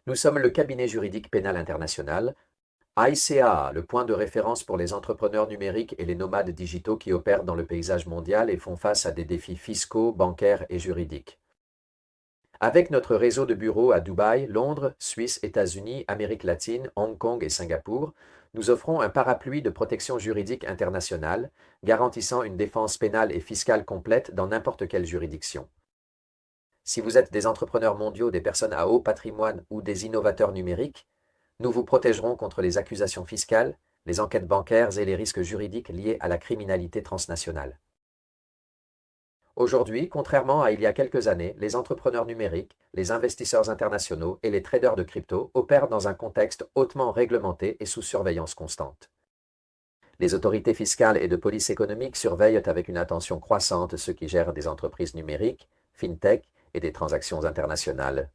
Nous sommes le cabinet juridique pénal international, ICAA, le point de référence pour les entrepreneurs numériques et les nomades digitaux qui opèrent dans le paysage mondial et font face à des défis fiscaux, bancaires et juridiques. Avec notre réseau de bureaux à Dubaï, Londres, Suisse, États-Unis, Amérique latine, Hong Kong et Singapour, nous offrons un parapluie de protection juridique internationale, garantissant une défense pénale et fiscale complète dans n'importe quelle juridiction. Si vous êtes des entrepreneurs mondiaux, des personnes à haut patrimoine ou des innovateurs numériques, nous vous protégerons contre les accusations fiscales, les enquêtes bancaires et les risques juridiques liés à la criminalité transnationale. Aujourd'hui, contrairement à il y a quelques années, les entrepreneurs numériques, les investisseurs internationaux et les traders de crypto opèrent dans un contexte hautement réglementé et sous surveillance constante. Les autorités fiscales et de police économique surveillent avec une attention croissante ceux qui gèrent des entreprises numériques, fintech et des transactions internationales.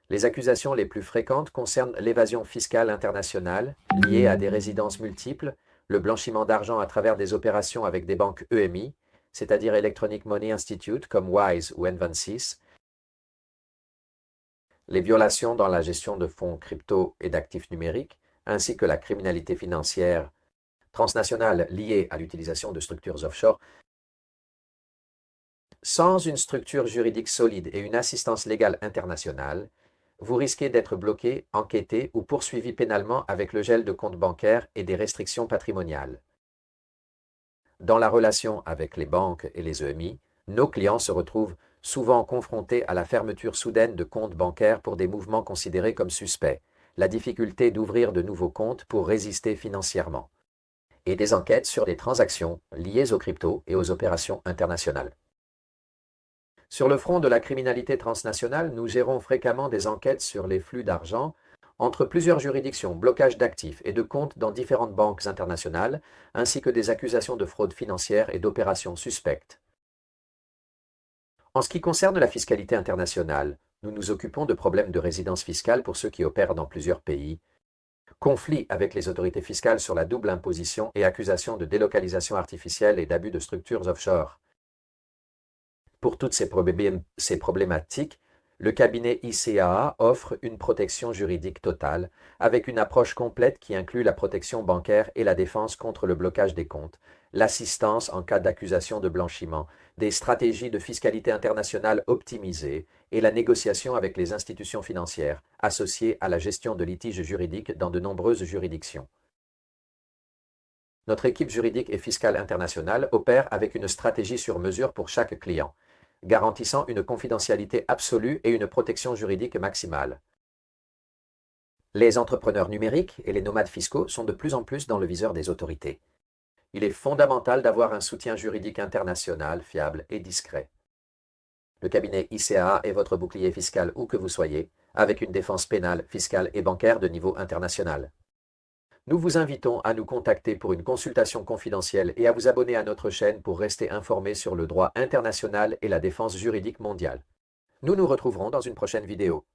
Les accusations les plus fréquentes concernent l'évasion fiscale internationale, liée à des résidences multiples, le blanchiment d'argent à travers des opérations avec des banques EMI, c'est-à-dire Electronic Money Institute comme Wise ou N26, les violations dans la gestion de fonds crypto et d'actifs numériques, ainsi que la criminalité financière transnationale liée à l'utilisation de structures offshore. Sans une structure juridique solide et une assistance légale internationale, vous risquez d'être bloqué, enquêté ou poursuivi pénalement avec le gel de comptes bancaires et des restrictions patrimoniales. Dans la relation avec les banques et les EMI, nos clients se retrouvent souvent confrontés à la fermeture soudaine de comptes bancaires pour des mouvements considérés comme suspects, la difficulté d'ouvrir de nouveaux comptes pour résister financièrement, et des enquêtes sur des transactions liées aux cryptos et aux opérations internationales. Sur le front de la criminalité transnationale, nous gérons fréquemment des enquêtes sur les flux d'argent entre plusieurs juridictions, blocage d'actifs et de comptes dans différentes banques internationales, ainsi que des accusations de fraude financière et d'opérations suspectes. En ce qui concerne la fiscalité internationale, nous nous occupons de problèmes de résidence fiscale pour ceux qui opèrent dans plusieurs pays, conflits avec les autorités fiscales sur la double imposition et accusations de délocalisation artificielle et d'abus de structures offshore. Pour toutes ces problématiques, le cabinet ICAA offre une protection juridique totale, avec une approche complète qui inclut la protection bancaire et la défense contre le blocage des comptes, l'assistance en cas d'accusation de blanchiment, des stratégies de fiscalité internationale optimisées et la négociation avec les institutions financières, associées à la gestion de litiges juridiques dans de nombreuses juridictions. Notre équipe juridique et fiscale internationale opère avec une stratégie sur mesure pour chaque client, garantissant une confidentialité absolue et une protection juridique maximale. Les entrepreneurs numériques et les nomades fiscaux sont de plus en plus dans le viseur des autorités. Il est fondamental d'avoir un soutien juridique international fiable et discret. Le cabinet ICAA est votre bouclier fiscal où que vous soyez, avec une défense pénale, fiscale et bancaire de niveau international. Nous vous invitons à nous contacter pour une consultation confidentielle et à vous abonner à notre chaîne pour rester informé sur le droit international et la défense juridique mondiale. Nous nous retrouverons dans une prochaine vidéo.